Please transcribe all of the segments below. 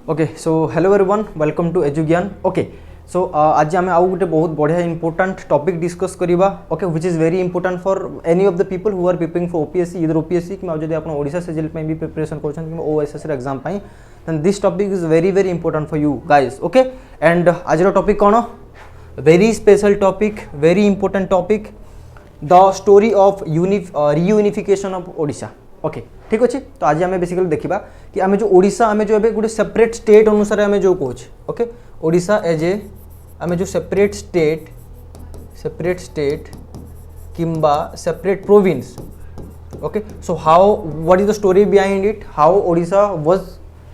Okay so hello everyone welcome to Edugyan. Okay so आज आम आउ गोटे बहुत बढ़िया इंपोर्टेंट टॉपिक डिस्कस करवा okay which is very important for any of the people who are preparing for OPSC इधर OPSC कि जब आप ओडिशा सिजिल भी प्रिपरेशन कर OSSC exam then this topic is very very important for you guys. Okay and आज topic कौन very special topic very important topic the story of रियूनिफिकेशन of Odisha. Okay ठीक अच्छे तो आज आम बेसिकली देखा कि आम जो ओडिशा आम जो गोटे सेपरेट स्टेट अनुसार आम जो कहे ओके ओडिशा एज ए आम जो सेपरेट स्टेट किंबा separate province. Okay so how what is the story behind it how Odisha was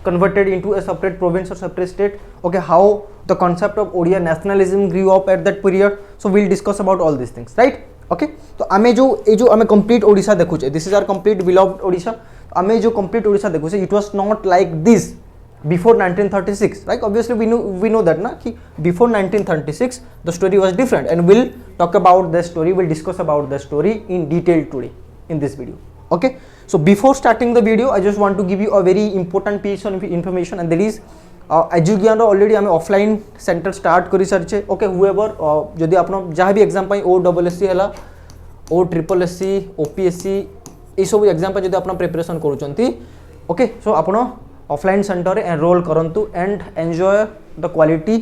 converted into a separate province or separate state. Okay, how the concept of Odia nationalism grew up at that period. So we'll discuss about all these things, right? Okay, तो आमे जो आमे complete Odisha देखुचे, this is our complete beloved Odisha. आमे जो complete Odisha देखुचे, it was not like this before 1936, right? Obviously we know that ना कि before 1936 the story was different, and we'll talk about the story, we'll discuss about the story in detail today in this video. Okay, so before starting the video I just want to give you a very important piece of information, and that is एजुज्ञान already आम offline centre start कर सारी। Okay whoever जदि आप जहाँ भी exam OSSC है OSSC OPSC ये सब एग्जाम जब आप प्रिपरेशन करुँच ओके सो आप ऑफलाइन सेंटर एनरोल करंतु and enjoy the quality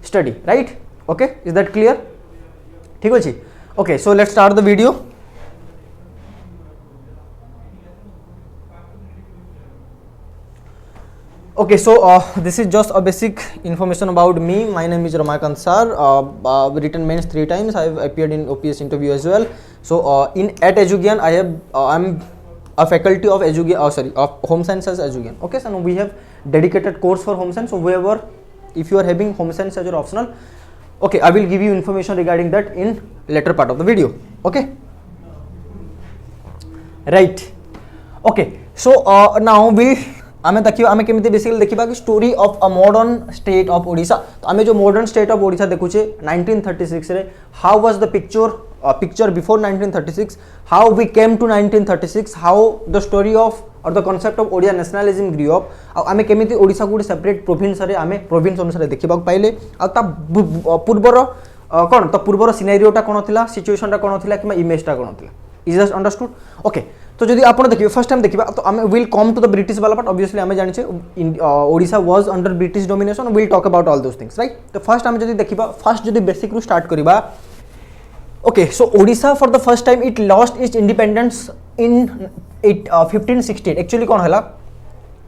study, right? Okay is that clear? ठीक अच्छे। Okay so let's start the video. Okay, so this is just a basic information about me. My name is Ramakant Sir. Written mains 3 times. I have appeared in OPS interview as well. So at Ejugian, I'm a faculty of of Home Sciences Ejugian. Okay, so now we have dedicated course for Home Science. So whoever, if you are having Home Science as your optional, okay, I will give you information regarding that in later part of the video. Okay, right? Okay, so now आमे देखिए आमे केमिति basically देखिबा कि story of a modern state of Odisha. तो आमे जो modern state of Odisha देखुचे 1936 रे how was the picture before 1936 how we came to 1936 how the story of or the concept of Odia nationalism grew up आमे केमिति ओडिशा को सेपरेट प्रोविंस रे आमे प्रोविंस अनुसार देखिबा पाइले आ ता पूर्वर कोन तो पूर्वर सिनेरियोटा कोन थिला सिचुएशनटा कोन थिला कि इमेजटा कोन थिला इज जस्ट अंडरस्टूड। ओके तो जदि आप देखिए फर्स्ट टाइम देखिए तो आम will come to the British वाला पार्ट। ऑब्वियसली आम जाने Odisha was under British domination will talk about all those things, right? तो फर्स्ट आम जदि देखिबा फर्स्ट जदि बेसिक रु स्टार्ट करिबा okay so Odisha for the first time it lost its independence in 1568। Actually कोन हला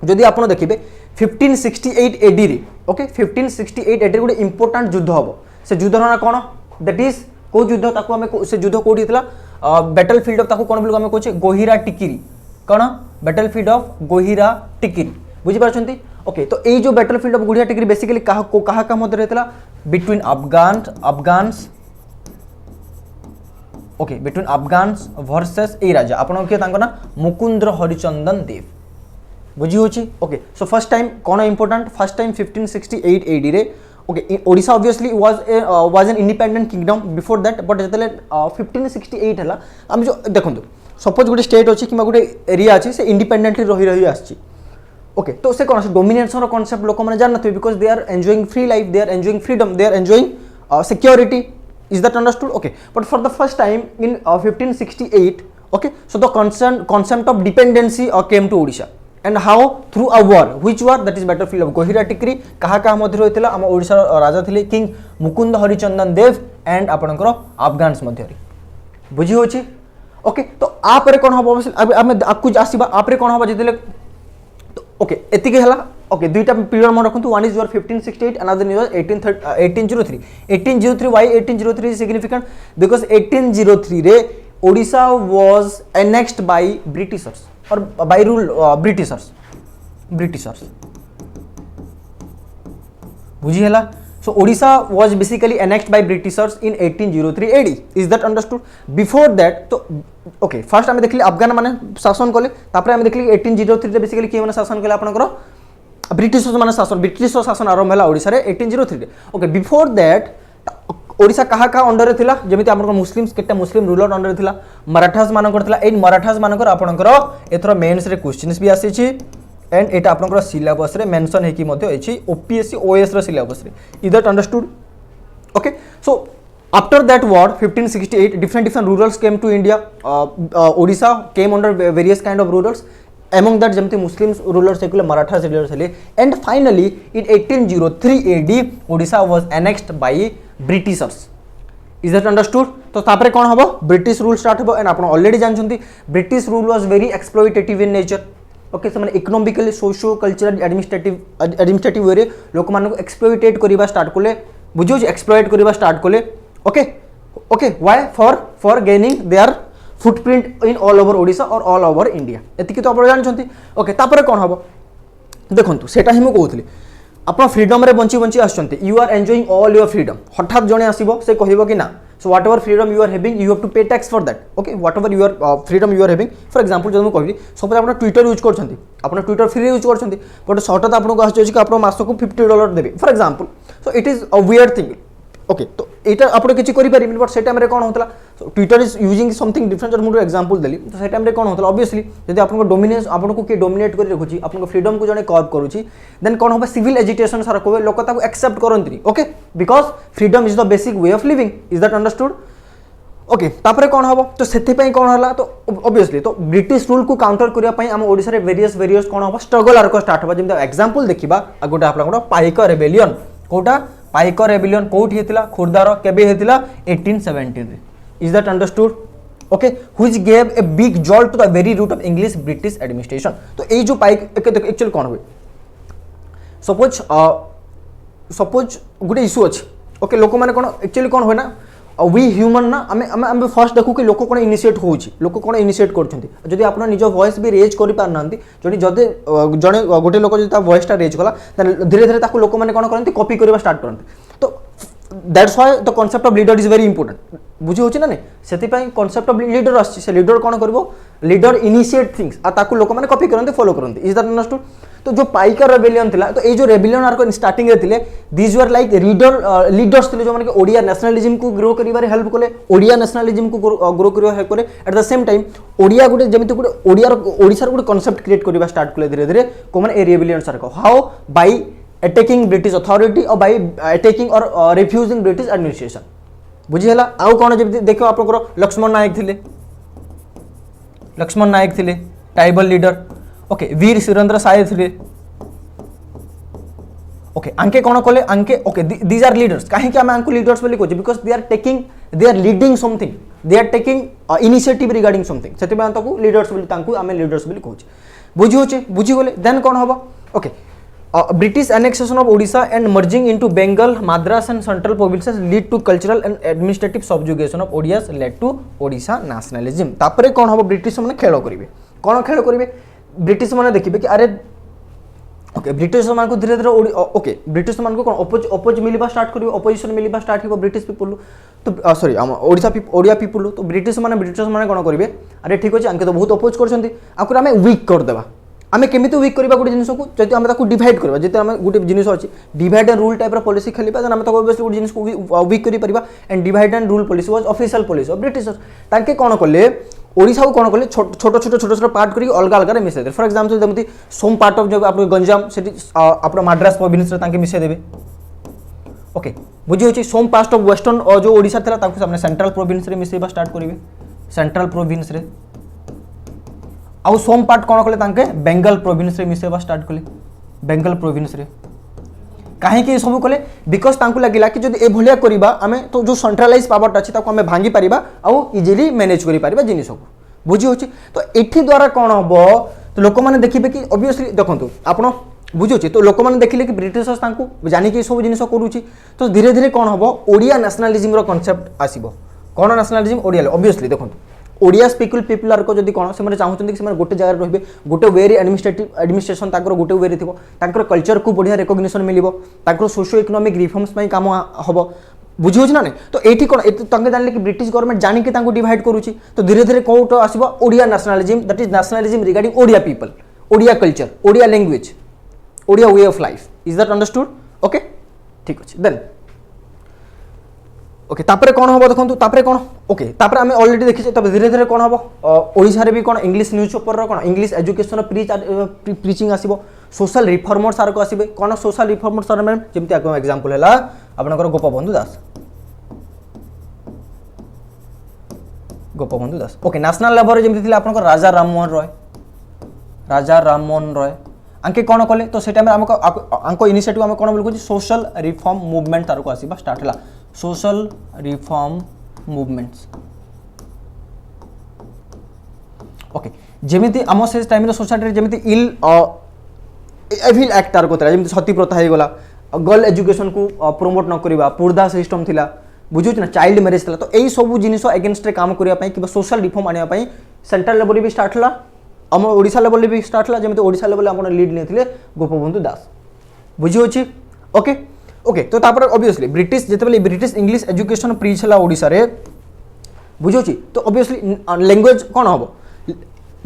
जदि आप देखिबे 1568 एडी रे ओके 1568 एडी गोटे इंपोर्टेंट युद्ध हबो। से युद्ध ना कोन दैट इज को युद्ध ताको हमें से युद्ध कोठी थिला बैटल फील्ड ऑफ ताको कोन बोल हमें कहचे गोहिरा टिकिरी कोन battle field of Gohira Tikiri बुझी पारछंती। ओके तो ए जो battle field of Gohira Tikiri basically कहा मध्य रहतला between Afghans okay between Afghans versus ए राजा आपन के तांको ना मुकुंद्र हरिचंदन देव बुझी होची। ओके सो फर्स्ट टाइम कोन इंपोर्टेंट फर्स्ट टाइम 1568 एडी रे okay Odisha obviously was an independent kingdom before that but जतले 1568 हला हम जो देखंतु सपोज गोटे स्टेट अछि किबा गोटे एरिया अछि से इंडिपेंडेंटली रही आछि ओके तो से कोन डोमिनेशन रो कांसेप्ट लोक माने जान नथि because they are enjoying free life they are enjoying freedom they are enjoying security is that understood. Okay but for the first time in 1568 okay so the concept of dependency came to Odisha and how through a war which war that is battlefield of Gohira Tikiri कहा मध्य रही आम ओडिशा राजा थिले king Mukunda Harichandan Deb and आपनकर Afghans मध्य बुझी होची। ओके तो आपरे कोन हबो आमे आकु आसीबा आपरे कोन हबो जतिले तो ओके एतिके हला। ओके दुईटा पीरियड मन रखंतु one is your 1568 another is 1803 1803 why 1803 is significant because 1803 रे Odisha was annexed by Britishers or by rule Britishers बुझी हला। So Odisha was basically annexed by Britishers in 1803 AD is that understood. Before that तो okay first आमे देखली अफगान माने शासन कले तापर आमे देखली 1803 रे बेसिकली के माने शासन कले आपनकर ब्रिटिशर्स माने ब्रिटिश शासन आरंभ हला ओडिसा रे 1803 रे। ओके बिफोर दैट ओडिशा कहा अंडर थिला जेमिति हमर मुस्लिम्स केटा मुस्लिम रूलर अंडर थिला मराठास मानकर थिला ए मराठास मानकर आपनकर एथरो मेंस रे क्वेश्चंस भी आसी छी एंड एटा आपनकर सिलेबस रे मेंशन है कि मध्ये अछि ओपीएससी ओएस रो सिलेबस रे is that understood okay so after that war 1568 different rurals came to India Odisha came under various kind of rulers among that जमती Muslims rulers secular Marathas rulers थे and finally in 1803 AD Odisha was annexed by Britishers is that understood तो तापरे कौन हबो British rule start हबो and आपण already जानछंती British rule was very exploitative in nature okay से माने economically socio cultural administrative way रे लोक मानको एक्सप्लॉइटेट करबा स्टार्ट करले बुझियो एक्सप्लॉइट करबा स्टार्ट करले okay okay why for gaining their footprint in all over Odisha और ऑल ओवर इंडिया एतिकी तो आपण जानछंती ओके तापरे कोन हबो देखंतु सेटा ही मु कहउथली आपण फ्रीडम रे बंची बंची आछंती you are enjoying all your freedom हठात जणे आसीबो से कहिबो कि ना so whatever freedom you are having you have to pay tax for that okay whatever your freedom you are having for example जब मु कहली सपोज आपण ट्विटर यूज करछंती आपण ट्विटर फ्री यूज करछंती बट हठात आपण को आछै कि आपण मासको $50 देबे for example so it is a weird thing okay तो एटा आपण किछि करि परिबिन बट से टाइम रे कोन होतला Twitter is using something different जब मु एग्जांपल देली तो से टाइम रे कोन होतला ऑब्वियसली यदि आपण को डोमिनेंस आपण को के डोमिनेट करि रखुची आपण को फ्रीडम को जने कर्व करूची देन कोन होबे सिविल एजिटेशन सारा कोबे लोक ताको एक्सेप्ट करंतनी okay because freedom is the basic way of living is that understood okay तापरे कोन हबो तो सेति पई कोन हला तो ऑब्वियसली तो ब्रिटिश रूल को काउंटर करिया पई हम ओडिसा रे वेरियस कोन हबो स्ट्रगल आर को स्टार्ट हबो जेम एग्जांपल देखिबा अगोटा आपला पाइक रेबेलियन कोटा पाइक रेबेलियन कोठी हेतिला खुरदार केबे हेतिला 1817 रे is that understood okay which gave a big jolt to the very root of English British administration तो ए जो पाइक एक्चुअली कोन होय सपोज गुटे इशू अछि ओके लोक माने कोन एक्चुअली कोन होय ना वी ह्यूमन ना आम फर्स्ट देखू कि लोक कौन इनिशिएट होउछि लोक कौन इनिशिएट करछंती जदि आपण निज वॉइस भी रेज करि पार नांती जदि जने गोटे लोक जदि ता वॉइस टा रेज कला धीरे धीरे ताको लोक माने कोन करंती कॉपी करबा स्टार्ट करंती तो that's why the concept of leader is very important बुझी होछि ना ने सेति पई कांसेप्ट ऑफ लीडर आछि से लीडर कोन करबो लीडर इनिशिएट थिंग्स आ ताको लोक माने कॉपी करंती फॉलो करंती इज दैट अंडरस्टूड तो जो पाइका रेबेलियन थिला तो ए जो रेबेलियन आर को स्टार्टिंग रे थिले दीज वर लाइक लीडर्स थिले जो माने ओडिया नेशनलिज्म को ग्रो करिवारे हेल्प कोले ओडिया नेशनलिज्म को ग्रो करिवा हेल्प करे at the same time Odia Gute जेमिति Gute Odisha row Gute concept create करिवा start कोले धीरे धीरे को माने ए रेबेलियन आर को how by attacking British authority और बाय अटैकिंग और रिफ्यूजिंग ब्रिटिश एडमिनिस्ट्रेशन बुझी हला आउ कोन जेमिति देखो आपनकर लक्ष्मण नायक थिले tribal leader okay Veer Surendra Sai थे ओके आंके कौन कले आंके ओके दीज आर लीडर्स कहीं आम आंको लीडर्स बोली कहूँ because they are leading something they are taking initiative regarding something से लीडर्स बोली आम लीडर्स बोली कहूँ बुझी होचे बुझी गले देन कौन हम okay British annexation of Odisha and merging into Bengal Madras and central provinces lead to cultural and administrative subjugation of Odias led to Odisha nationalism तापरे कौन हम ब्रिटिश मैंने खेल करेंगे कौन खेल करेंगे ब्रिटिश मैंने देखिए कि अरे ओके ब्रिटिश मान को धीरे धीरे ओके ब्रिटिश मान को कौन अपोज मिलवा स्टार्ट करियो अपोजिशन मिलवा स्टार्ट हो ब्रिटिश पीपल तो सॉरी ओडिया पीपल तो ब्रिटिश माने कौन करेंगे अरे ठीक अच्छे आंके तो बहुत अपोज करछंती आकु आमे वीक कर देबा आमे केमिति वीक करबा गोटे जिनिस को जति आमे ताकू डिवाइड करबा जति आमे गोटे जिनिस अछि डिवाइड एंड रूल टाइप रो पॉलिसी खेलिबा देन आमे ताकू ऑब्वियसली गोटे जिनिस को वीक करि परिबा and divide and rule policy was official policy of Britishers ताके कोन करले ओडिशा को कोन करले छोट पार्ट करी अलग अलग रे मिसे दे फॉर एग्जांपल जमति सोम पार्ट ऑफ जो आपन गंजाम सेठी आपन मद्रास प्रोविंस रे ताके मिसे देबे ओके बुझी होची सोम पार्ट ऑफ वेस्टर्न और जो ओडिशा थला ताकू सामने सेंट्रल प्रोविंस रे मिसेबा स्टार्ट करिवे सेंट्रल प्रोविंस रे आउ सोम पार्ट कोन कले तांके बेंगल प्रोविंस रे मिसेबा स्टार्ट कले बेंगल प्रोविंस रे काहे कि सब कले बिकॉज तांकु लागिला कि जदि ए भलिया करिबा आमे तो जो सेंट्रलाइज पावर अछि ताको आमे भांगी परिबा आउ इजीली मैनेज करि परिबा जिनिस को बुझी होछि तो एठी द्वारा कोन हबो तो लोक माने देखिबे कि ऑब्वियसली देखंतु आपण बुझी होछि तो लोक माने देखिले कि ब्रिटिशर्स तांकु जानि कि सब जिनिस करूछि तो धीरे धीरे कोन हबो ओडिया नेशनलिज्म रो कांसेप्ट आसीबो कोन नेशनलिज्म ओडिया ऑब्वियसली देखंतु ओडिया स्पीकिंग पीपल आर को जदि कोन से माने चाहउछन कि से गोटे जगह रहबे गोटे वे रे एडमिनिस्ट्रेशन ताकर गोटे वे रे थिबो ताकर कल्चर को बढ़िया रिकॉग्निशन मिलिबो ताकर सोशियो इकोनॉमिक रिफॉर्म्स पई काम हबो बुझी होछ ना नै तो एठी कोन तंगे जानले कि ब्रिटिश गवर्नमेंट जानि कि तांको डिवाइड करूची तो धीरे धीरे कोट आसीबो Odia nationalism that is nationalism regarding Odia people Odia culture Odia language Odia way of life is that understood okay ठीक अछि देन ओके तापर कौन हम देखो तापर कौन ओके तापर आम अलरेडी देखी तब धीरे धीरे कौन हम ओडिशा रे भी कौन इंग्लिश न्यूज पेपर कौन इंग्लिश एजुकेशन प्रीचिंग आसीबो सोशल रिफॉर्मर सार को आसीबे कौन सोशल रिफॉर्मर सार मैम जेमती आपन एग्जांपल हैला आपनकर Gopabandhu Das okay national level रे जेमती थिला आपनकर राजा राममोहन रॉय आंके कौन कले तो से टाइम हमको आंको इनिशिएटिव हम कौन बोल सोशल रिफॉर्म मूवमेंट तार को आसीबा स्टार्ट हला सोशल रिफॉर्म मूवमेंट्स ओके जेमिति आम से टाइम रे सोसाइटी रे जेमिति एविल एक्ट तार को जेमिति सती प्रथा हे गला गर्ल एजुकेशन को प्रमोट न करबा पुर्दा सिस्टम थिला बुझुछ ना चाइल्ड मैरिज थिला तो एई सब जिनिस अगेंस्ट रे काम करिया पई कि सोशल रिफॉर्म आनिया पई सेंट्रल लेवल रे भी स्टार्ट हला आम ओडिशा लेवल रे भी स्टार्ट हला जेमिति ओडिशा लेवल रे आपण लीड नेथिले गोपबंधु दास बुझियोछि ओके ओके तो तापर ऑब्वियसली ब्रिटिश जेतेबेले ब्रिटिश इंग्लिश एजुकेशन प्रीच हला ओडिशा रे बुझियोछि तो ऑब्वियसली लैंग्वेज कोन हबो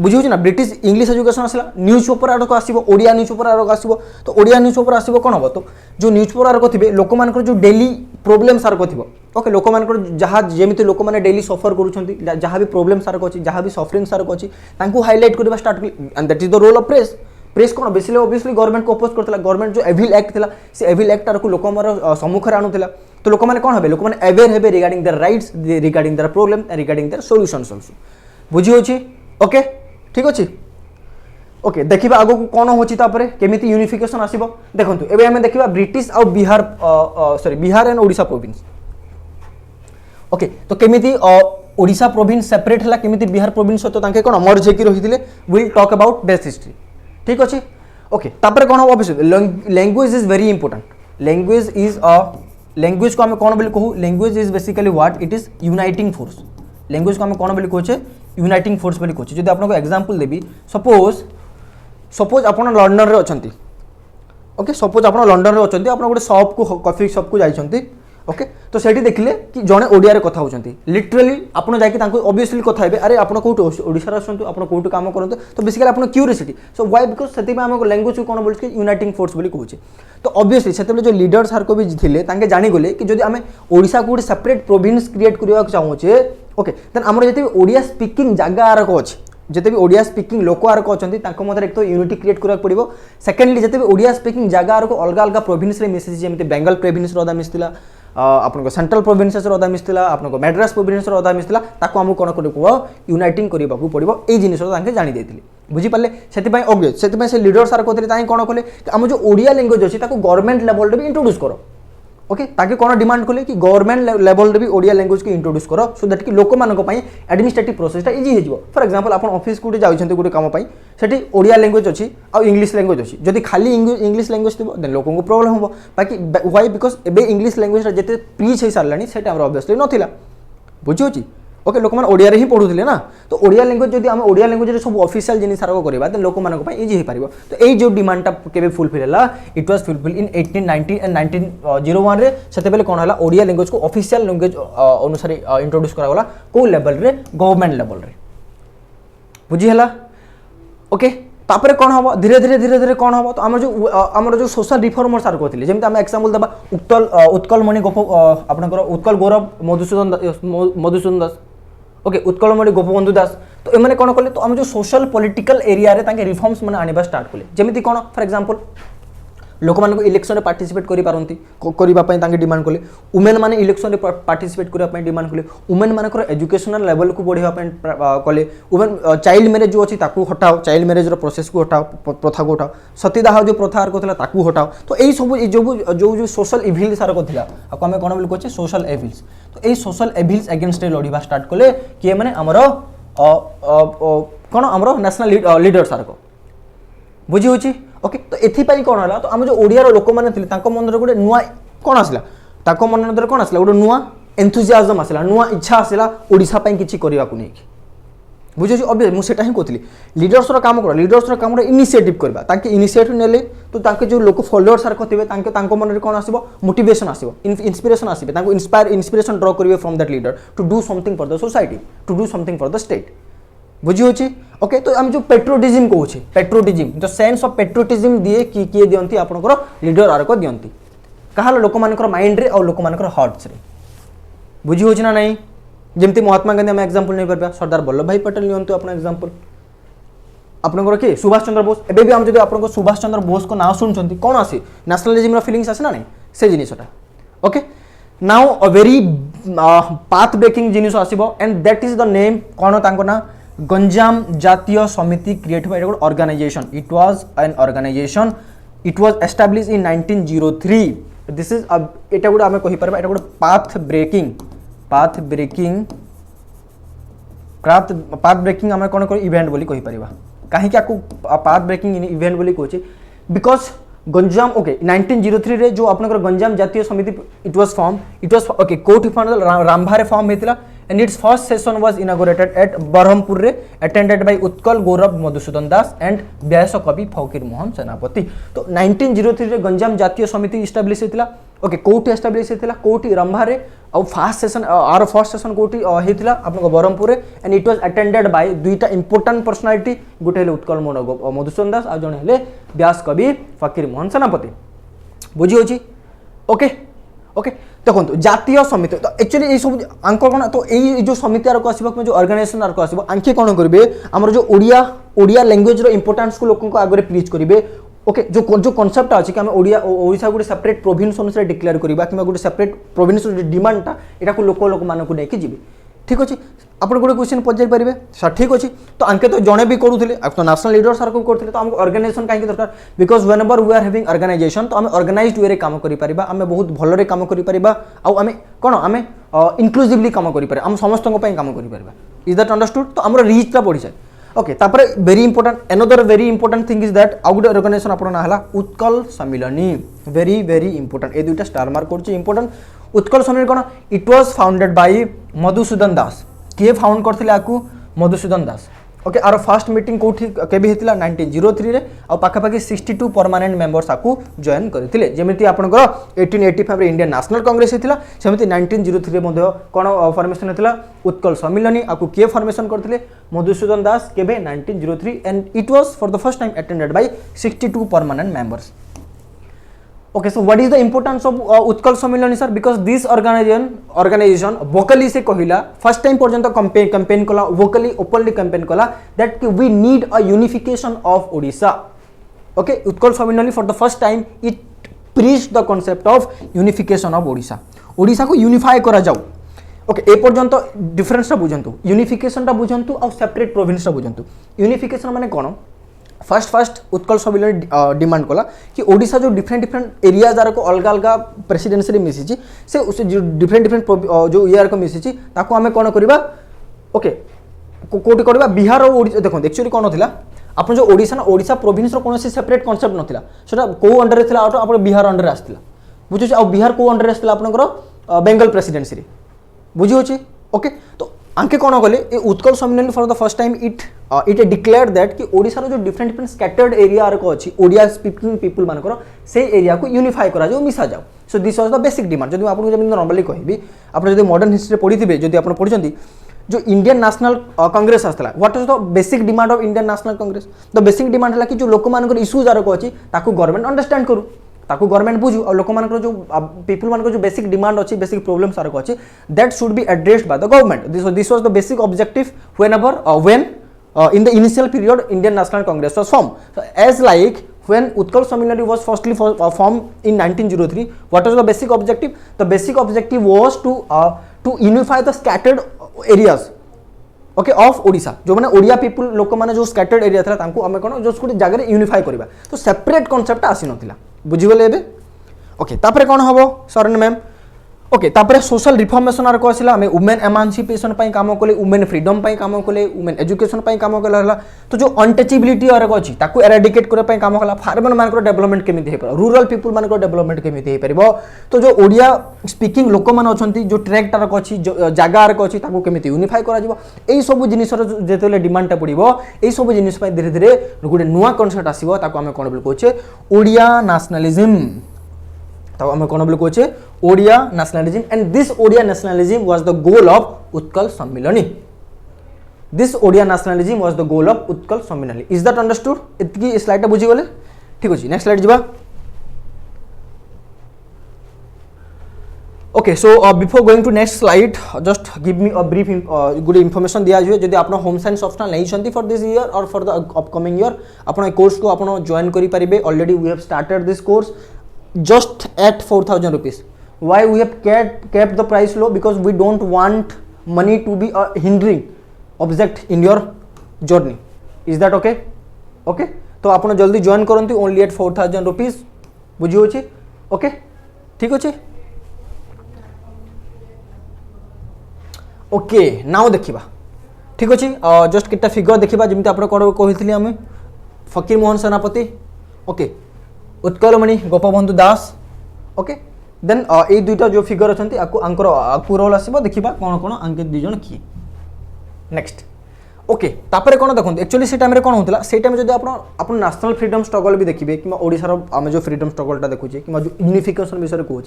बुझियोछि ना ब्रिटिश इंग्लिश एजुकेशन आसला न्यूज पेपर आरो को आसीबो ओडिया न्यूज पेपर आरो को आसीबो तो ओडिया न्यूज पेपर आसीबो कोन हबो तो जो न्यूज पेपर आरो को थिबे लोक मानकर जो डेली प्रॉब्लम सार को थिबो ओके लोक मानकर जहा जेमिति लोक माने डेली सफर करूछंती जहा भी प्रॉब्लम सार को अछि जहा भी सफरिंग सार को अछि तांकू हाईलाइट करबा start and that is the role of press कोन बेसिकली ऑब्वियसली गवर्नमेंट को अपोज करथला गवर्नमेंट जो एविल एक्ट थिला से एविल एक्ट आरो को लोक मारो सम्मुख रे आनुथिला तो लोक माने कोन हबे लोक माने अवेयर हेबे regarding their rights regarding their problem regarding their solutions also बुझी होछि ओके ठीक अछि ओके देखिबा आगो को कोन होछि तापरे केमिति यूनिफिकेशन आसीबो देखंतु एबे हमें देखिबा ब्रिटिश और Bihar sorry Bihar and Odisha province okay तो केमिति ओडिशा प्रोविंस सेपरेट हला केमिति बिहार प्रोविंस तो तांके कोन मर्ज हेकि रहिथिले will talk about this history ठीक अछि ओके तापरे कोन obviously language is very important language को हम कोन बोली कहू language is basically what it is uniting force language को हम कोन बोली कहू यूनाइटिंग फोर्स बोली कहू जदि आपन को एग्जांपल देबी सपोज आपण लंडन रे अछंती ओके सपोज आपण लंडन रे अछंती आपण गोटे शॉप को कॉफी शॉप को जाइछंती ओके तो सेठी देखिले कि जने ओडिया रे कथा होचंती लिटरली आपण जाई कि तांको ऑब्वियसली कथा हेबे अरे आपण कोट ओडिसा रे आछंतु आपण कोट काम करंतु तो बेसिकली आपण क्यूरियोसिटी सो व्हाई बिकॉज़ सेति में हमको लैंग्वेज को कोन बोल के यूनाइटिंग फोर्स बोली कहूचे तो ऑब्वियसली सेते जो लीडर्स हर को भी थिले तांके जानि गले कि जदि हमें ओडिसा को सेपरेट प्रोविंस क्रिएट करबा चाहूचे ओके देन हमर जति ओडिया स्पीकिंग जागा आर को अछि जते भी ओडिया स्पीकिंग लोक आर को अछंती तांको मधर एक तो यूनिटी क्रिएट करबा पड़िबो सेकेंडली जते भी ओडिया स्पीकिंग जागा आर को अलग अलग प्रोविंस रे मिसेज जेमते बेंगल प्रोविंस रो अदा मिसतिला आपनको सेंट्रल प्रोविंसेस रो अदा मिसतिला आपनको मैड्रास प्रोविंस रो अदा मिसतिला ताको हमु कोन करबो यूनाइटिंग करबा को पड़िबो ए जिनिस रो तांके जानि देथिले बुझी पाले सेति पय ऑब्वियस सेति पय से लीडर्स आर कोथले ताई कोन कोले हम जो ओडिया लैंग्वेज अछि ताको गवर्नमेंट लेवल रे भी इंट्रोड्यूस करो ओके ताकि कोन डिमांड कले कि गवर्नमेंट लेवल रे भी ओडिया लैंग्वेज को इंट्रोड्यूस करो सो दैट कि लोक मानको पय एडमिनिस्ट्रेटिव प्रोसेस ता इजी हे जिवो फॉर एग्जांपल आपण ऑफिस को जाउछन्ते गुटे काम पय सेठी ओडिया लैंग्वेज अछि आ इंग्लिश लैंग्वेज अछि जदि खाली इंग्लिश लैंग्वेज थिबो देन लोकन को प्रॉब्लम होबो बाकी व्हाई बिकॉज़ एबे इंग्लिश लैंग्वेज रे जते प्रीच हे सारलानी सेटा हमर ऑब्वियसली नथिला बुझियोछि ओके लोक मान ओडिया रे ही पढुथिले ना तो ओडिया लैंग्वेज जदि हम ओडिया लैंग्वेज रे सब ऑफिशियल जिनि सारा करबा देन लोक मानको पय इजी हे पारिबो तो एई जो डिमांड ता केबे फुलफिल हला it was fulfil in 1890 and 1901 रे सेते बेले कोन हला ओडिया लैंग्वेज को ऑफिशियल लैंग्वेज अनुसार इंट्रोड्यूस करा गला को लेवल रे गवर्नमेंट लेवल रे बुझी हला ओके तापर कोन हबो धीरे धीरे कोन हबो तो हमर जो सोशल रिफॉर्मर सार कहथिले जेमते हम एग्जांपल दबा उत्कल मणि गोप आपनकर उत्कल गौरव मधुसूदन दास ओके उत्कलमणि गोपबंधु दास तो एमने कोन कले तो हम जो सोशल पॉलिटिकल एरिया रे ताके रिफॉर्म्स माने आनिबा स्टार्ट कले जेमिति कोन फॉर एग्जांपल लोक मान को इलेक्शन रे पार्टिसिपेट करि पारंती करिबा पय ताके डिमांड कले वुमेन माने इलेक्शन रे पार्टिसिपेट करिबा पय डिमांड कले वुमेन मानकर एजुकेशनल लेवल को बढ़िबा पय कले वुमेन चाइल्ड मैरिज जो अछि ताकू हटाओ चाइल्ड मैरिज रो प्रोसेस को हटाओ प्रथा को हटाओ सतीदाह जो प्रथा आर कोथला ताकू हटाओ तो एई सब जो सोशल इविल सार कोथला आ हमें कोन बोल कोचे सोशल एविल्स तो एई सोशल एविल्स अगेंस्ट रे लड़िबा स्टार्ट कले के माने हमरो कोन हमरो नेशनल लीडर सार को बुझी होची ओके तो एथि पई कोन हला तो हम जो ओडिया रो लोक माने थिले ताको मन रे गुडे नुवा कोन आसला ताको मन रे कोन आसला गुडे नुवा एंथुसियाज्म आसला नुवा इच्छा आसला ओडिसा पई किछि करिवा को नै बुझी ऑब्वियस मु सेटा ही कोथली लीडर्स रो काम करो लीडर्स रो काम रे इनिशिएटिव करबा ताके इनिशिएटिव नेले तो ताके जो लोक फॉलोअर्स सार कथिबे ताके मन रे कोन आसीबो मोटिवेशन आसीबो इंस्पिरेशन आसीबे ताको इंस्पिरेशन ड्रॉ करिवे from that leader to do something for the society to do something for the state बुझी होची ओके तो हम जो पेट्रोटिज्म कहूचे पेट्रोटिज्म जो सेंस ऑफ पेट्रोटिज्म दिए कि किए दियंती आपनकर लीडर आर को दियंती कहाल लोक मानकर माइंड रे और लोक मानकर हार्ट्स रे बुझी हो ना नहीं जमती महात्मा गांधी आम एग्जांपल नहीं पार्बा सरदार वल्लभ भाई पटेल नियंतु अपना एग्जांपल आपनकर किए सुभाष चंद्र बोस एबे भी हम जब आपन सुभाष चंद्र बोस को ना सुनछंती कोन आसी नेशनलिज्म रो फीलिंग्स आसे ना नहीं से जिनिसटा okay now a very path breaking जिनिस आसीबो and that is the name कोन तांको ना गंजाम जातीय समिति क्रिएट हुआ एटा organization it was an organization it was establish in 1903 this is एटा गुड आमे कहि परबा एटा गुड पाथ ब्रेकिंग आमे कोन को इवेंट बोली कहि परबा काहे कि आपको पाथ ब्रेकिंग इवेंट बोली कहछि बिकॉज गंजाम ओके 1903 रे जो आपनकर Ganjam Jatiya Samiti it was okay कोर्ट फॉर्म रामभारे फॉर्म हेतिला and its first session was inaugurated at Barhampur re attended by Utkal Gaurav Madhusudan Das and Vyasa Kavi Fakir Mohan Senapati तो 1903 रे Ganjam Jatiya Samiti establish हेतिला ओके कोर्ट एस्टैब्लिश हेतिला कोर्ट रंभा रे और first session court हेतिला आपन बरहमपुर रे and it was attended by दुईटा इंपोर्टेंट पर्सनालिटी गुटे हेले उत्कल मधुसूदन दास आ जण हेले व्यास कवि फकीर मोहन सेनापति बुझी होची ओके ओके देखो जातीय समिति तो एक्चुअली ये सब आंक कौन तो ये जो समिति आरक आसो जो ऑर्गेनाइजेशन आरक आसो आंके कौन करेंगे आमर जो ओडिया लैंग्वेज रो इंपोर्टेंस को लोगों को आगे प्रीच करेंगे ओके जो कॉन्सेप्ट अच्छी कि आम ओडिशा गोटे सेपरेट प्रोविंस अनुसार डिक्लेयर करवा कि गोटे सेपरेट प्रोविंस डिमांडटा यहाँ लोक मानक लेकिन जी ठीक अच्छे आप गोटे क्वेश्चन पचारि पारे सर ठीक अच्छे तो आंके तो जड़े भी करूँ तो नेशनल लीडर सार को करते तो आमको ऑर्गेनाइजेशन कहीं दरकार because whenever we are having organization तो आम ऑर्गेनाइज्ड वे काम करें आम बहुत भलरे काम करें आम कौन आम इनक्लूसिवली काम करें आम समस्त काम करें इज दैट अंडरस्टूड तो आम रीचटा बढ़ी जाए ओके तापर very important another very important thing is that आउ गोटे ऑर्गेनाइजेशन आपन ना हला Utkal Sammilani very very important ए दुईटा स्टार मार्क करछि इंपोर्टेंट उत्कल सम्मिलनी कोन it was founded by Madhusudan Das किए फाउंड करथिले आकु मधुसूदन दास ओके आर फर्स्ट मीटिंग कोठी केबे हेतिला 1903 रे आ पाखापाखि 62 परमानेंट मेंबर्स आकु जॉइन करथिले जेमिति आपनकर 1885 रे इंडियन नेशनल कांग्रेस हेतिला सेमिति 1903 रे मध्ये कोन फॉर्मेशन हेतिला उत्कल सम्मिलनी आकु किए फॉर्मेशन करथिले मधुसूदन दास केबे 1903 and it was for the first time attended by 62 permanent members okay so what is the importance of utkal sammilani sir because this organization vocally se कहला first time पर्यंत campaign कला vocally openly campaign कला that we need a unification of odisha okay utkal sammilani for the first time it preached the concept of unification of odisha को unify करा जाऊ okay ए पर्यंत difference टा बुझंतु unification टा बुझंतु और सेपरेट प्रोविंस टा बुझंतु unification माने कोन फर्स्ट उत्कल सम्मिलनी डिमांड कला कि ओडिशा जो डिफरेंट एरियाज आर को अलग अलग प्रेसिडेंसी रे मिसिची से डिफरेंट जो ईयर को मिसिची ताको हमें कोन करबा ओके कोटी करबा बिहार और ओडिशा देखो एक्चुअली कोन थिला आपन जो ओडिशा प्रोविंस रो कोनोसी सेपरेट कांसेप्ट नथिला सेटा को अंडर रे थिला आपन बिहार अंडर आस्थिला बुझु छी आ बिहार को अंडर आस्थिला आपनकर बेंगल प्रेसिडेंसी रे बुझि होची ओके तो आंके कौन कले ए Utkal Sammilani for the first time it declare that कि ओडिशा रो जो डिफरेंट स्कैटर्ड एरिया आर को अछि ओडिया स्पीकिंग पीपल मानकर से एरिया को यूनिफाई करा जाओ मिसा जाओ so this was the basic demand जदि आपन जब नॉर्मली कहबी आपन जदि मॉडर्न हिस्ट्री पढिथिबे जदि आपन पढिचंती जो इंडियन नेशनल कांग्रेस आस्तला what is the basic demand of Indian National Congress the basic demand हला कि जो लोक मानकर इश्यूज आर को अछि ताको गवर्नमेंट अंडरस्टैंड करू ताको गवर्नमेंट बुझू और लोक मानकर जो पीपल मानकर जो बेसिक डिमांड अछि बेसिक प्रॉब्लम्स आर को अछि that should be addressed by the government this was the basic objective when in the initial period Indian National Congress was formed so, as like when Utkal Sammilani was firstly formed in 1903 what was the basic objective the basic objective was to unify the scattered areas okay of Odisha जो माने Odia people लोक माने जो scattered area था तांको हमें कोन जो scooty जगह रे यूनिफाई करबा तो सेपरेट कांसेप्ट आसी नथिला बुझि गले एबे ओके तापरे कोन हबो सरन मैम ओके तापरे सोशल रिफॉर्मेशन आर को आसिला हमें वुमेन एमांसिपेशन पई काम कोले वुमेन फ्रीडम पई काम कोले वुमेन एजुकेशन पई काम कोले हला तो जो अनटचेबिलिटी आर को अछि ताको एराडिकेट करे पई काम हला फार्मर मानकर डेवलपमेंट केमिति हे पर रूरल पीपल मानकर डेवलपमेंट केमिति हे परबो तो जो ओडिया स्पीकिंग लोक मान अछंती जो ट्रैक्ट आर को अछि जागा आर को अछि ताको केमिति यूनिफाई करा जिवो एई सब जिनिसर जेतेले डिमांड टा पडिबो एई सब जिनिस पई धीरे धीरे गुडे नुवा कॉन्सेप्ट आसीबो ताको हमें कोन बोल कोचे ओडिया नेशनलिज्म तब हमें कौन बोले कोचे Odia nationalism and this Odia nationalism was the goal of Utkal Sammilani this Odia nationalism was the goal of Utkal Sammilani is that understood इतकी स्लाइड बुझी गले ठीक अछि नेक्स्ट स्लाइड जिबा okay so before going to next slide just give me a brief good information दिया जाए जदि आप होम साइंस ऑप्शनल नहीं फॉर दिस ईयर और फॉर द अपकमिंग ईयर आपण कोर्स को आपण जॉइन करि परिबे already we have started this course just at 4,000 rupees. Why we have kept the price low? Because we don't want money to be a hindering object in your journey. Is that okay? Okay, तो आप जल्दी join करंतु only at 4,000 rupees. बुझी होची? Okay, ठीक होची? Okay, now देखिबा ठीक अच्छे जस्ट कितना फिगर देखा जमी आप कही आम फकीर मोहन सेनापति okay Utkalmani Gopabandhu Das okay then ये दुईटा जो फिगर अच्छा आंकर रोल आसो देखा कौन कौन आंके दुईज किए नेक्स्ट ओके तापर कौन देखो एक्चुअली से टाइम कौन होता से टाइम जब आप नेशनल फ्रीडम स्ट्रगल भी देखिए कि ओडिशार आम जो फ्रीडम स्ट्रगलटा देखुचे कि जो यूनिफिकेशन विषय कहूँ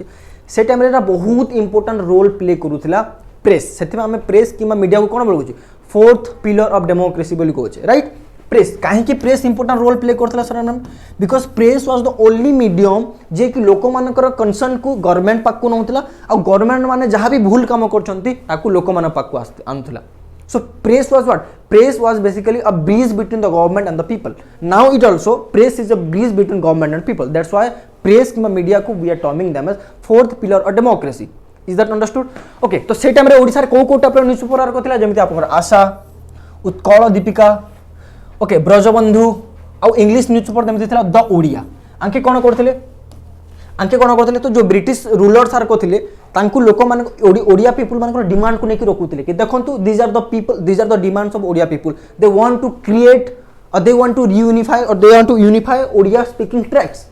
से टाइम बहुत इंपोर्टाट रोल प्ले करूला प्रेस से आम प्रेस कि मीडिया को कौन बोलूँ फोर्थ पिलर ऑफ डेमोक्रेसी बोली कहूँ राइट प्रेस कहीं प्रेस इंपोर्टाट रोल प्ले करता sir ma'am because press was the only medium जे कि लोक मानकर कंसर्न को गवर्नमेंट पाक को नौला आ गवर्नमेंट माने जहाँ भी भूल काम कर लोक मान पाक आनुला so press was what press was basically a bridge between the government and the people now it also press is a bridge between government and people that's why press कि मीडिया को we are terming them as fourth pillar of democracy is that understood okay तो से time Odisha रे को type newspaper आर करथिला जेमिति आपन आशा उत्कल दीपिका ओके ब्रजबंधु आउ इंग्लिश न्यूज पेपर देमति थिला द ओडिया आंके कोन करथिले तो जो ब्रिटिश रूलर्स आर करथिले तांकु लोक मान ओडिया पीपल मान डिमांड को नेकी रोकुथिले कि देखंतु these are the people these are the demands of Odia people they want to create or they want to reunify or they want to unify Odia speaking tracts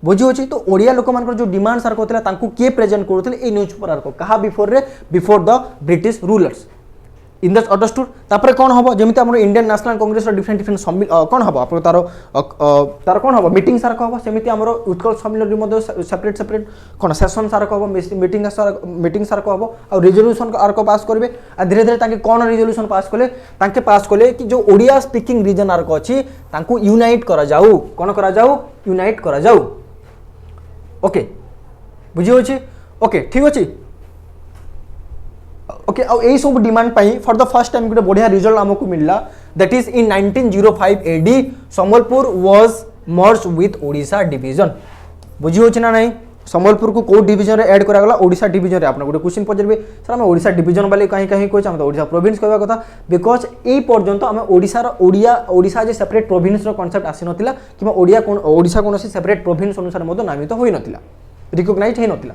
बुझी होची तो ओडिया लोक मान जो डिमांड्स आर करथिला तांकु के प्रेजेंट करथिले ए न्यूज पेपर आर को कहा before the British rulers in that understood तापर कौन हम जमी आम Indian National Congress different different कौन हम आप तार कौन हम मीटिंग सार कह सेमती आम उत्कल सम्मेलन सेपरेट सेपरेट कौन सेसन सार कह मीटिंग सार कह आ रिजोल्यूशन आर को पास करेंगे आ धीरे धीरे कौन रिजोल्यूशन पास कले कि जो ओडिया स्पीकिंग रीजन आर को अच्छी यूनाइट करा जाऊ कौन करा जाऊ यूनाइट करा जाऊ ओके बुझी होची ओके ठीक अच्छे ओके आ यही सब डिमांड पाई फॉर द फर्स्ट टाइम गोटे बढ़िया रिजल्ट आमको मिलला that is in 1905 AD Sambalpur was merge with Odisha division बुझी होची ना नहीं संबलपुर को कौ डिवीजन रे ऐड करा गला ओडिशा डिवीजन रे आपन गोटे क्वेश्चन पजरबे सर हम ओडिशा डिवीजन वाले कहीं कहीं कोच हम ओडिशा प्रोविंस कहबा कथा बिकॉज ए पर्यंत हम ओडिशा रो ओडिशा जे सेपरेट प्रोविंस रो कांसेप्ट आसी नथिला कि ओडिशा कोनोसी सेपरेट प्रोविंस अनुसार मतो नामित होई नथिला रिकॉग्नाइज हे नथिला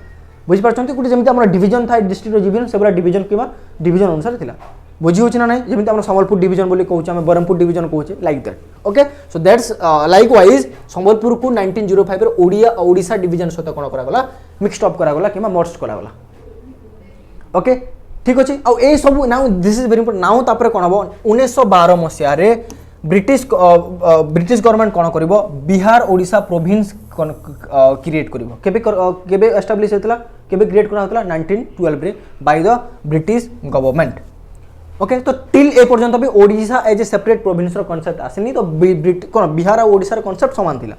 बुझी पारछन गोटे जमी आम डिवीजन था डिस्ट्रिक्ट डिवीजन से डिवीजन कि डिवीजन अनुसार था बुझी होची ना नहीं जमी आम संबलपुर डिवीजन बोली कहूँ आम ब्रह्मपुर डिवीजन कहूँ like that okay so that's like wise Sambalpur को 1905 ओडिया ओडिशा डिवीजन सहित कौन करागला मिक्सड अप करागला कि मर्ज करागला ओके ठीक अच्छे आ ये सब now this is very important now तापर कौन हम 1912 मसीह ब्रिटिश गवर्नमेंट कौन कर बिहार ओडिशा प्रोविंस क्रिएट कर एस्टाब्लिश होता केबे क्रिएट करा होता 1912 रे by the British government okay तो टिल ए पर्यंत भी Odisha as a separate province रो कांसेप्ट आसेनी तो कौन बिहार और ओडिशा रो कांसेप्ट समान थिला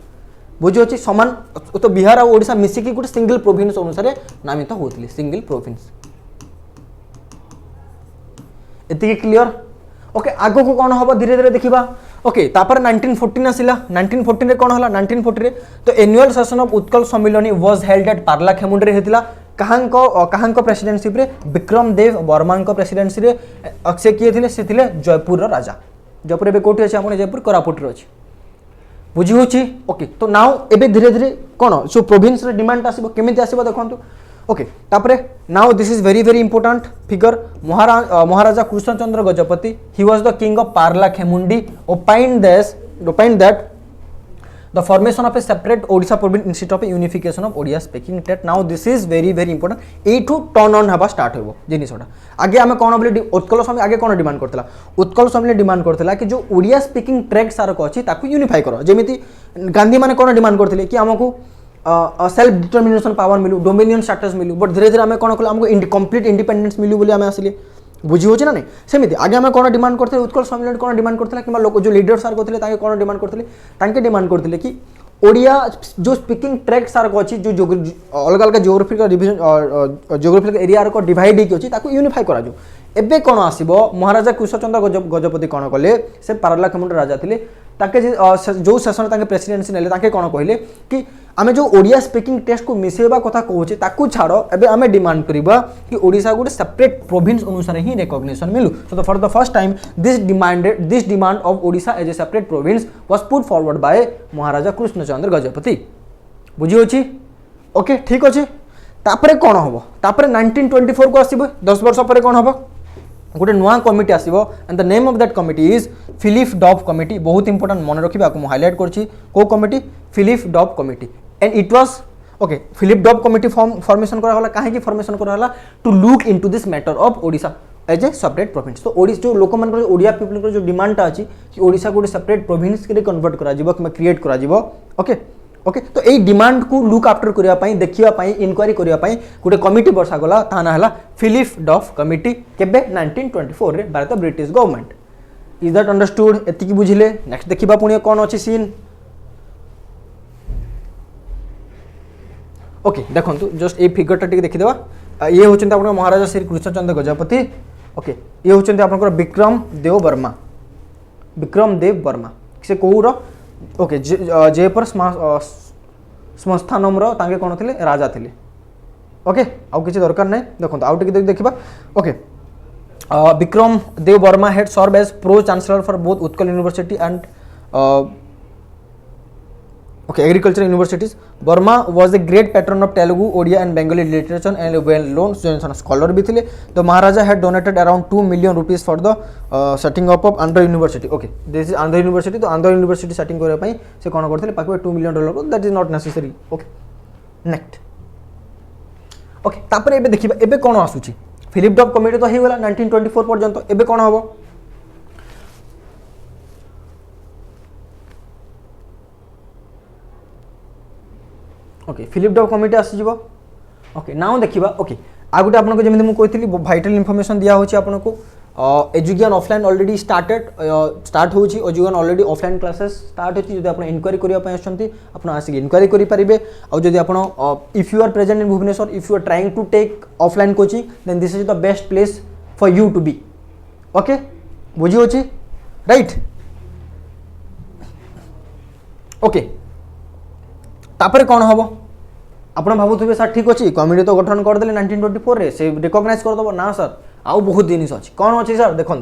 बुझी होची समान तो बिहार और ओडिशा मिसी की गोटे सिंगल प्रोविंस अनुसार नामित होतली सिंगल प्रोविंस एति क्लियर ओके आगो को कौन हम धीरे धीरे देखा ओके तापर 1914 आसिला 1914 रे कौन हला 1940 रे तो एनुअल सेशन ऑफ उत्कल सम्मेलन वाज हेल्ड एट पार्लाखेमुंडी रे हेतिला कहांको प्रेसिडेंटशिप रे विक्रम देव वर्मा को प्रेसिडेंसी रे अक्षय किए थिले से थिले जयपुर रो राजा जयपुर एबे कोठी अछि आपण जयपुर कोरापुट रो अछि बुझी होची ओके तो नाउ एबे धीरे धीरे कौन जो प्रोविंस रे डिमांड आसीबो केमिति आसीबो देखंतु ओके तापरे now this is very very important figure Maharaja Krishnachandra Gajapati he was the king of Parlakhemundi opined that the formation of a separate Odisha province instead of a unification of Odia speaking state now this is very very important ए to turn on हबा start होबो जिनिसटा आगे हमें कोन बोली उत्कल सम्मेलन आगे कोन demand Kartala Utkal सम्मेलन डिमांड करतला कि जो ओडिया स्पीकिंग ट्रैक्ट सार को अछि ताकू यूनिफाई करो जेमिति गांधी माने कोन डिमांड करथिले कि हमको सेल्फ डिटरमिनेशन पावर मिलू डोमिनियन स्टेटस मिलू बट धीरे धीरे हमें कोन कला हमको कंप्लीट इंडिपेंडेंस मिलू बोली हमें आसिले बुझी होची ना नहीं सेमिति आगे हमें कोन डिमांड करथे उत्कल सम्मेलन कोन डिमांड करथला कि लोक जो लीडर्स आर करथिले ताके कोन डिमांड करथिले ताके डिमांड करथिले कि ओडिया जो स्पीकिंग ट्रैक्ट सार को अच्छी जो अलग अलग जियोग्राफिकल डिवीजन जियोग्राफिकल एरिया को डिवाइड होगी अच्छी ताको यूनिफाई करा जो एबे कोन आसीबो महाराजा कुशचंद्र गजपति कोन कले से पारलाखेमुंड राजा थिले ताके जो सेशन ताके प्रेसिडेंसी नेले ताके कोन कहले कि आमे जो ओडिया स्पीकिंग टेस्ट को मिसेबा कथा कहूचे ताकू छाड़ो एबे आमे डिमांड करबा कि ओडिसा गोटे सेपरेट प्रोविंस अनुसार ही रिकॉग्निशन मिलू so for the first time this demand of Odisha as a separate province was put forward by Maharaja Krishnachandra Gajapati बुझी होची ओके ठीक अछि तापरे कोन होबो तापरे 1924 को आसीबो 10 वर्ष परे कोन होबो गोटे नुआ कमिटी आसीबो and the name of that committee is Philip Duff committee बहुत इंपोर्टेंट मन रखिबा को हाईलाइट करछि को committee Philip Duff committee and it was okay Philip Duff committee formation करा होला काहे की फॉर्मेशन करा होला to look into this matter of Odisha as a separate province तो ओडिसा जो लोक मन ओडिया पीपल जो डिमांड ता अछि कि ओडिसा गोटे सेपरेट प्रोविंस के कन्वर्ट करा जिवो कि क्रिएट करा जिवो ओके ओके तो यही डिमांड को लुक आफ्टर करने देखा इनक्वारी करने गोटे कमिटी बसा गला ता ना फिलिप डॉफ कमिटी केबे 1924 रे Bharat British government is that understood एतिकी बुझिले नेक्स्ट देखिबा पुणी कौन अच्छी सीन ओके देखो जस्ट ये फिगरटा टिके देखिदेवा ये होचंत आपन महाराजा श्री कृष्णचंद्र गजपति ओके ये होचंत आपन विक्रम देव वर्मा से कौर ओके जयपुर संस्थानम तांगे कौन थे राजा थे ओके आउ किसी दरकार नहीं देखो आउ टिके देखिबा okay Vikram Dev Verma had serve as pro chancellor for both Utkal university and okay agriculture universities Burma was a great patron of Telugu Odia and Bengali literature and a well known scholar भी थे the Maharaja had donated around 2 million rupees for the setting up of Andhra University okay this is Andhra University तो Andhra University setting करने ପାଇଁ से कौन करते पाखे $2 million that is not necessary okay next okay तापर एबे देखिबा एबे कौन आसुची फिलिप डॉफ कमिटी तो हे गला 1924 पर्यंत एबे कौन हबो ओके फिलिप डॉफ कमिटी आसी ओके नाउ देखिबा ओके आ गुटे आपन को जेमिति मु कहथि वाइटल इन्फॉर्मेशन दिया होची आपन को एजुकेशन ऑफलाइन ऑलरेडी स्टार्ट होची education already offline classes start होची जदि आपन इंक्वायरी करिया पय आछंती आपन आसी इंक्वायरी करि परिबे आ जदि आपन if you are present in Bhubaneswar if you are trying to take offline coaching then this is the best place for you to be okay बुझी होची राइट ओके तापर कौन हम आपड़ भावुवे सर ठीक अच्छे कमिटी तो गठन करदे 1924 रे से रिकॉग्नाइज करदेव ना सर आउ बहुत जिनिस अच्छी कौन अच्छी सर देखो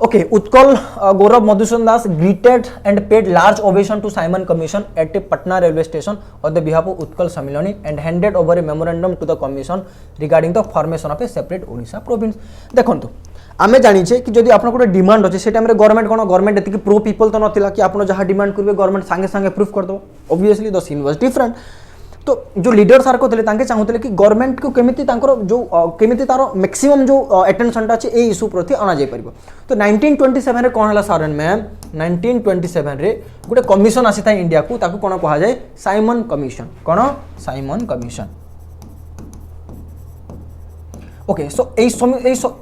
okay Utkal Gourab Madhusudan Das greeted and paid large ovation to Simon commission at a Patna railway station on the behalf of Utkal Sammilani and handed over a memorandum to the commission regarding the formation of a separate Odisha province देखो आमे जानिछे कि जदि आपन गोटे demand अच्छे से time रे government कोन government एतिक pro people तो नथिला कि आपन जहाँ डिमांड करिवे गवर्नमेंट संगे संगे प्रूफ कर दो obviously the scene was different तो जो लीडर सार को तांके चाहूले कि गवर्नमेंट को केमिति तांकर जो केमिति तार मैक्सिमम जो अटेंशन अच्छे ए इश्यू प्रति अना जाय परिबो तो 1927 रे कोन हला सारन में 1927 रे गोटे कमिशन आसी था इंडिया को ताको कोन कहा जाय साइमन कमिशन कोन साइमन कमिशन ओके सो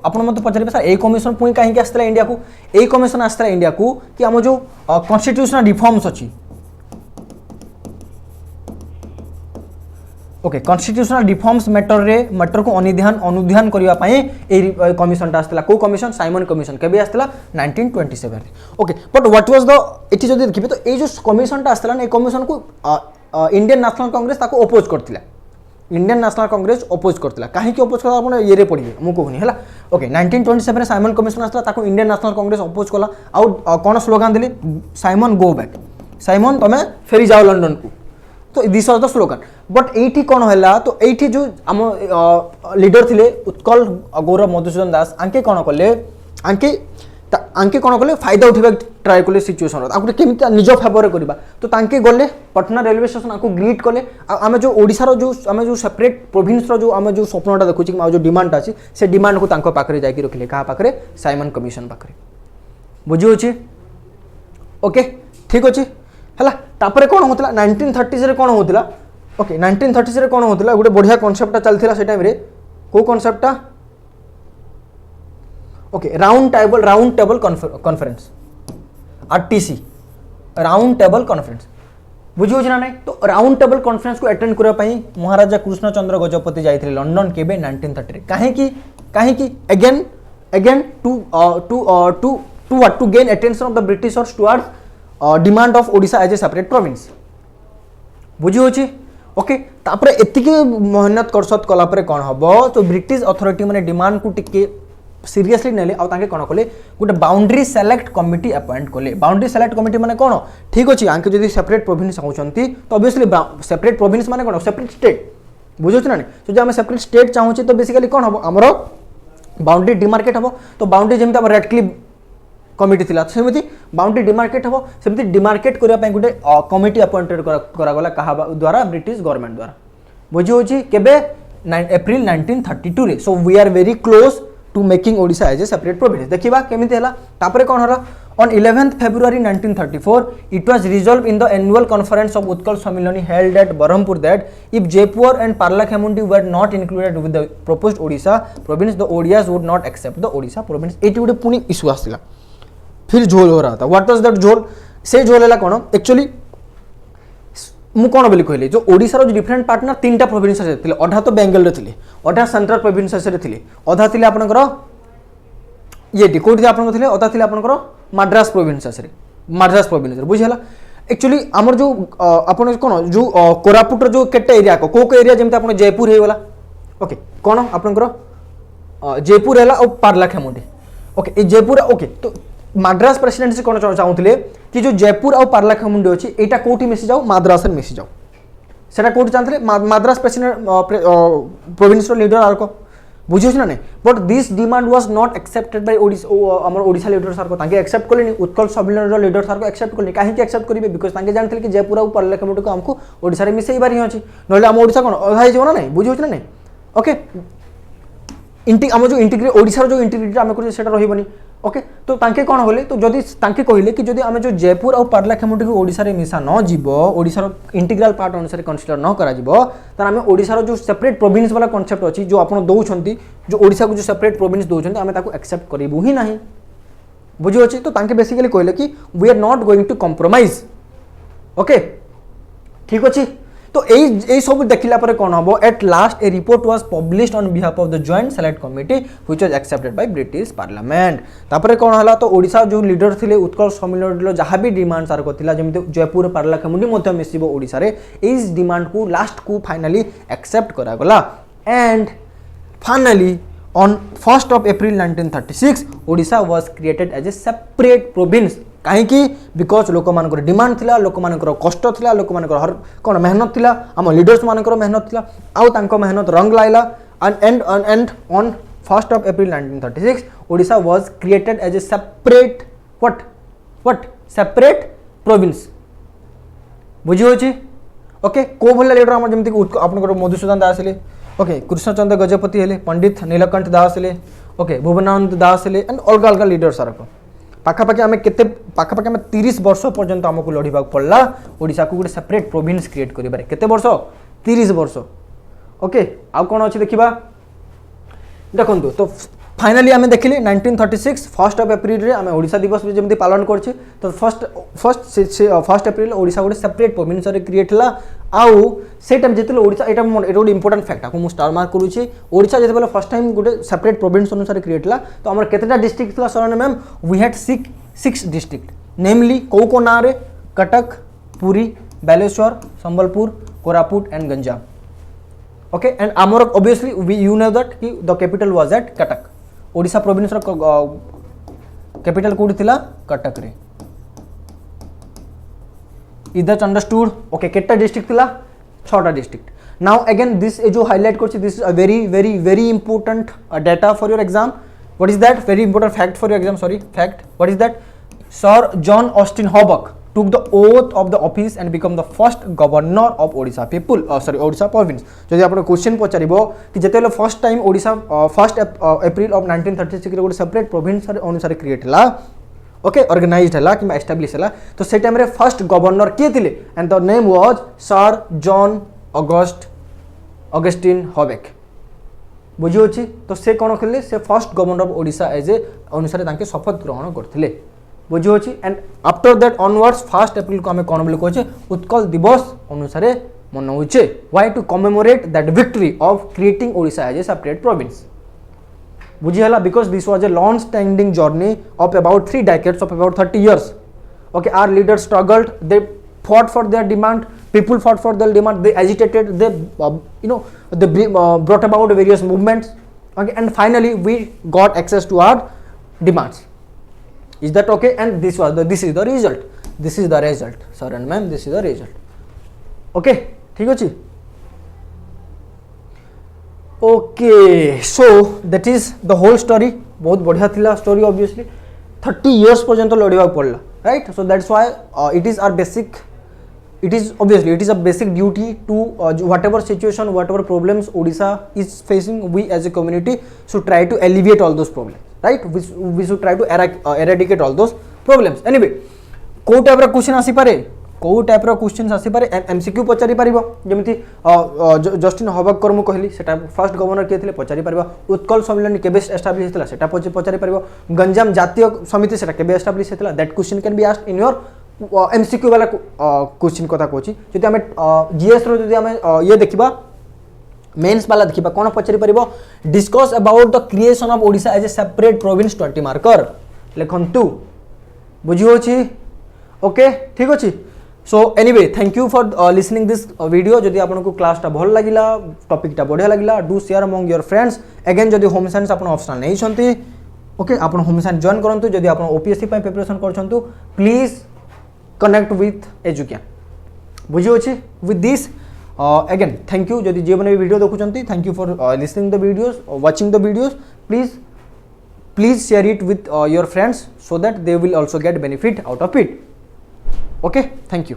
आपन मत पचारे सर ए कमिशन पुई काहे आस्तला इंडिया को ए कमिशन आस्तला इंडिया को कि हम जो कॉन्स्टिट्यूशनल रिफॉर्म्स अछि ओके कॉन्स्टिट्यूशनल रिफॉर्म्स मैटर को अनुध्यान करबा पई ए कमिशन ता आस्तला को कमिशन साइमन कमिशन केबे आस्तला 1927 रे okay but what was the एठी जदि देखिबे तो ए जो कमिशन ता आस्तला ए कमिशन को इंडियन नेशनल कांग्रेस ताको अपोज करथिला इंडियन नेशनल कांग्रेस अपोज करथिला काहे कि अपोज करला आपण ये रे पढिबे मु कहूनी हला ओके 1927 रे साइमन कमिशन आस्तला ताको इंडियन नेशनल कांग्रेस अपोज कला आउ कोन स्लोगन दिले साइमन गो बैक साइमन तमे फेरी जाओ लंदन को तो this was the slogan but एठी कोन हला तो एठी जो हम लीडर थिले उत्कल गौरव मधुसूदन दास आंके कोन करले आंके कोन करले फायदा उठेबा ट्राई करले सिचुएशन रो आकु केमिति निज फेवर करबा तो तांके गले पटना रेलवे स्टेशन आकु ग्रीट करले आमे जो ओडिसा रो जो आमे जो सेपरेट प्रोविंस रो जो आमे जो स्वप्नटा देखुची कि जो डिमांड अछि से डिमांड को तांको पाखरे जाई कि रखले कहा पाखरे साइमन कमिशन पाखरे बुझी होची ओके ठीक अछि हला तापरे कोन होतला 1930s रे कोन होतला ओके 1930s रे कोन होतला गोटे बढ़िया कांसेप्टटा चलथिला से टाइम रे को कांसेप्टटा okay round table conference RTC round table conference बुझी ना नहीं। तो राउंड टेबल कॉन्फ्रेंस को अटेंड करने महाराजा कृष्णचंद्र गजपति जाते लंडन केबे 1930 कहीं again again to gain attention of the Britishers towards demand of Odisha as a separate province बुझी होची ओके। तापर एतिके मेहनत करसत कला परे कोन हबो तो ब्रिटिश अथॉरिटी माने डिमांड को टिके सीरियसली नेले आ ताके कोन कले गुटे बाउंड्री सेलेक्ट कमिटी अपॉइंट कले। बाउंड्री सेलेक्ट कमिटी माने कोन ठीक अछि आंके जदी सेपरेट प्रोविंस चाहउचंती तो ऑब्वियसली सेपरेट प्रोविंस माने कोन सेपरेट स्टेट बुझुछ ना तो जे हम सेपरेट स्टेट चाहउची तो बेसिकली कोन हबो हमरो बाउंड्री डिमार्केट हबो। तो बाउंड्री जेमता हम रेड क्लिफ कमिटी थिला सेमती बाउंड्री डिमार्केट हबो सेमती डिमार्केट करिया पय गुटे कमिटी अपॉइंटेड करा गला कहा द्वारा ब्रिटिश गवर्नमेंट द्वारा बुझी होची केबे अप्रैल 1932 रे। So we are very close to making Odisha as a separate province. देखिबा केमिति हला तापरे कोन हला on 11th February 1934 it was resolved in the annual conference of Utkal Sammilani held at Berhampur that if Jaipur and Parlakhemundi were not included with the proposed Odisha province the Odias would not accept the Odisha province। Eighty गुटे पुनी issue आसिला फिर झोल हो रहा था। What was that झोल से झोल है कौन एक्चुअली मु कौन बोली कहली जो ओडिशा रो डिफरेंट पार्टनर तीन टा प्रोविंस थे अधा तो बेंगल रे थिले अधा सेंट्रल प्रोविंस रे थिले अधा थिले आपनकर ये डी कोड आपन थिले अधा थिले आपनकर मद्रास प्रोविंस रे मद्रास प्रोविंस रे बुझिला एक्चुअली हमर जो आपन कोन जो कोरापुट रो जो केटे एरिया को एरिया जेमते आपन जयपुर हे वाला ओके कोन आपनकर जयपुर हैला और पार्लाखेमुंडी ओके ए जयपुर ओके। तो मद्रास प्रेसिडेंसी कौन चाहूले कि जो जयपुर और पार्लाखेमुंडी अच्छी यहाँ कौटी मिसी जाओ मद्रास मिसी जाओ सेटा कौटी चाहते मद्रास प्रेसिडेंट प्रोविंस लीडर आर्क बुझे ना नहीं। But this demand was not accepted by Odisha leader सार्क एक्सेप्ट कले उत्कल सम्मेलन लीडर सार्क एक्सेप्ट कले कहीं एक्सेप्ट करेंगे बिकज जानते कि जयपुर और पार्लाखेमुंडी को आमको ओडिशा मिसई बार ही अच्छी ना आम ओडिशा कौन अधा हो ना नहीं बुझे ना नहीं ओके। आम जो इंटीग्रेट ओडिशा जो इंटीग्रिटी आम कर रही ओके। तो तांके कौन होले तो जदि तांके कहले कि जदि आम जो जयपुर और पार्लाखेमुंडी को ओडिशा रे मिसा न जीवो ओडिशा इंटीग्रल पार्ट अनुसार कंसीडर न करा जीवो तार आम ओडिशा जो सेपरेट प्रोविंस वाला कांसेप्ट अछि जो आपन दउछंती जो ओडिशा को जो सेपरेट प्रोविंस दउछंती आम ताको एक्सेप्ट करिबु ही नाही बुझि अछि। तो तांके बेसिकली कहले कि we are not going to compromise okay ठीक अछि। तो यही सब देखला पर कौन हम at last a report was published on behalf of the joint select committee which was accepted by British parliament. तापर कौन हला तो ओडिशा जो लीडर थिले उत्कल सम्मेलन जहाँ भी डिमांड सार करथिला जेमते जयपुर पार्लाखेमुंडी मध्ये मिसिबो ओडिशा रे इस डिमांड को लास्ट को फाइनली एक्सेप्ट करा गला and finally on 1st of April 1936 Odisha was created as a separate province कहीं बिकज लोक मान डिमांड थिला लोक मान कष्ट थिला लोक मान हर कौन मेहनत थिला आम लीडर्स मान मेहनत थिला आउ तांको मेहनत रंग लाइला and on 1st of April 1936 Odisha was created as a separate what separate province बुझी होची ओके। को भला लीडर आम जमती आपनकर मधुसूदन दास ले ओके कृष्णचंद्र गजपति हेले पंडित नीलकंठ दास हेले ओके भुवनानंद दास हेले एंड अलग अलग लीडर सारक पाखापाखि आम के पाखापाखि आम 30 वर्ष पर्यंत आमको लड़वा पड़ा ओडिशा को गोटे सेपरेट प्रोविंस क्रिएट करें केते वर्ष 30 वर्ष ओके। आउ कौन अच्छी देखा देखो तो फाइनली आम देखिले 1936 1st of April रे आम ओडिशा दिवस भी जमी पालन करछे। तो फर्स्ट एप्रिल ओडिशा गोटे सेपरेट प्रोविंस रे क्रिएट हला आउ से टाइम जेते ओडिशा एटा गोटे इंपोर्टेंट फैक्ट आपको मुझे स्टार मार्क करूँ ओडिशा जेते फर्स्ट टाइम गोटे सेपरेट प्रोविंस अनुसार क्रिएट हला तो आम केतेटा डिस्ट्रिक्ट था sir ma'am we had 6 district namely को ना रे Cuttack Puri Baleswar Sambalpur Koraput and Ganjam okay. And आमर obviously we you know that कि the capital was at Cuttack Odisha province capital कोड थिला कटक रे इज दैट अंडरस्टूड ओके। केटा डिस्ट्रिक्ट थिला 6टा डिस्ट्रिक्ट। नाउ अगेन दिस जो हाईलाइट करछि this is a very very very important data for your exam what is that very important fact for your exam sorry fact what is that sir John Austin Hubback took the oath of the office and become the first governor of Odisha people Odisha province। जदि आपन question पचारिबो कि जेतेले first time Odisha 1st April of 1936 रे गोटे separate province अनुसार create हला okay organized हला कि एस्टैब्लिश हला तो से टाइम रे फर्स्ट गवर्नर के थिले and the name was sir John Augustine Hubback बुझी होची। तो से कोन खले से first governor of Odisha as a अनुसार तांके शपथ ग्रहण करथिले बुझी होची and after that onwards 1 April को आम कौन बोली कहे उत्कल दिवस अनुसार मनाऊे why to commemorate that victory of creating Odisha as a separate province बुझीगला because this was a long standing journey of about 3 decades of about 30 years. Okay, our leaders struggled, they fought for their demand, people fought for their demand, they agitated, they they brought about various movements. Okay, and finally we got access to our demands. Is that okay? And this is the result, sir and ma'am, this is the result. Okay, ठीक अछि. Okay, so that is the whole story. बहुत बढ़िया थिला story. Obviously 30 years पर्यंत लड़िबा पड़ला, right? So that's why it is a basic duty to whatever situation, whatever problems Odisha is facing, we as a community should try to alleviate all those problems, right? We should try to eradicate all those problems. Anyway, को type रा question आसी पारे, को type रा question आसी पारे, MCQ पचारि पारिबो जेमिति Justin हबाकर मु कहली सेटा फर्स्ट गवर्नर के थिले पचारि पारिबो, उत्कल सम्मेलन केबे एस्टाब्लिश हेतला सेटा पचारि पारिबो, गंजाम जातीय समिति सेटा केबे एस्टाब्लिश हेतला, that question can be asked in your MCQ वाला क्वेश्चन कथा कहछि. जदि हमें जीएस रो जदि हमें ये देखिबा मेंस वाला देखिबा कोन पचारि पारिबो, discuss about the creation of Odisha as a separate province 20 marker लेखंतु. बुझी होछि? ओके, ठीक अछि. So anyway, thank you for listening this video. जदि आपको क्लासटा भल लगिला, टॉपिकटा बढ़िया लगिला, do share among your friends. Again जदि होम साइंस आपण ऑप्शन नहीं छंती, ओके, आपण होम साइंस जॉइन करंतु. जदि आपण ओपीएससी पय प्रिपरेशन करछंतु, प्लीज कनेक्ट विथ एजुकेशन. बुझी होछि? With this again thank you. जदि जे बने वीडियो देखुचंती, thank you for listening the videos, watching the videos. Please share it with your friends so that they will also get benefit out of it. Okay, thank you.